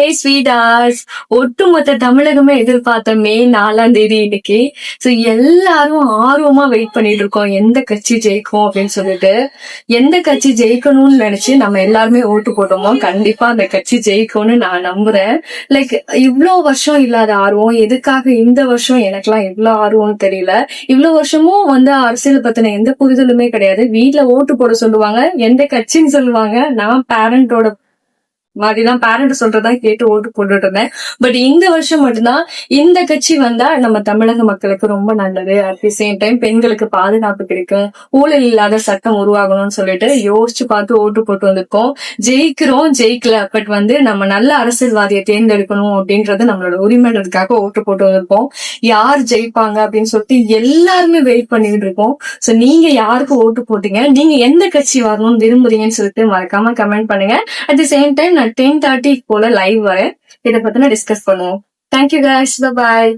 ஹே ஸ்வீடார்ஸ், ஒட்டுமொத்த தமிழகமே எதிர்பார்த்த மே 4ஆம் தேதி இன்னைக்கு. சோ எல்லாரும் ஆர்வமா வெயிட் பண்ணிட்டு இருக்கோம் எந்த கட்சி ஜெயிக்கும் அப்படின்னு சொல்லிட்டு. எந்த கட்சி ஜெயிக்கணும்னு நினைச்சு நம்ம எல்லாருமே ஓட்டு போட்டோமோ கண்டிப்பா அந்த கட்சி ஜெயிக்கும்னு நான் நம்புறேன். லைக் இவ்வளோ வருஷம் இல்லாத ஆர்வம் எதுக்காக இந்த வருஷம் எனக்கெல்லாம் எவ்வளவு ஆர்வம்னு தெரியல. இவ்வளவு வருஷமும் அரசியல் பத்தின எந்த புரிதலுமே கிடையாது. வீட்டுல ஓட்டு போட சொல்லுவாங்க, எந்த கட்சின்னு சொல்லுவாங்க. நான் பேரண்டோட மாதிரிதான் பேரண்ட் சொல்றதா கேட்டு ஓட்டு போட்டுட்டு இருந்தேன். பட் இந்த வருஷம் மட்டும்தான் இந்த கட்சி வந்தா நம்ம தமிழக மக்களுக்கு ரொம்ப நல்லது, அட் தி சேம் டைம் பெண்களுக்கு பாதுகாப்பு கிடைக்கும், ஊழல் இல்லாத சட்டம் உருவாகணும்னு சொல்லிட்டு யோசிச்சு பார்த்து ஓட்டு போட்டு வந்திருக்கோம். ஜெயிக்கிறோம் ஜெயிக்கல, பட் நம்ம நல்ல அரசியல்வாதியை தேர்ந்தெடுக்கணும் அப்படின்றது நம்மளோட உரிமைகளுக்காக ஓட்டு போட்டு வந்திருக்கோம். யார் ஜெயிப்பாங்க அப்படின்னு சொல்லிட்டு எல்லாருமே வெயிட் பண்ணிட்டு இருக்கோம். சோ நீங்க யாருக்கு ஓட்டு போட்டீங்க, நீங்க எந்த கட்சி வரணும்னு விரும்புறீங்கன்னு சொல்லிட்டு மறக்காம கமெண்ட் பண்ணுங்க. அட் தி சேம் டைம் நான் 10:30 போல லைவ் வரேன். இதை பத்தின டிஸ்கஸ் பண்ணுவோம். Thank you guys, bye bye.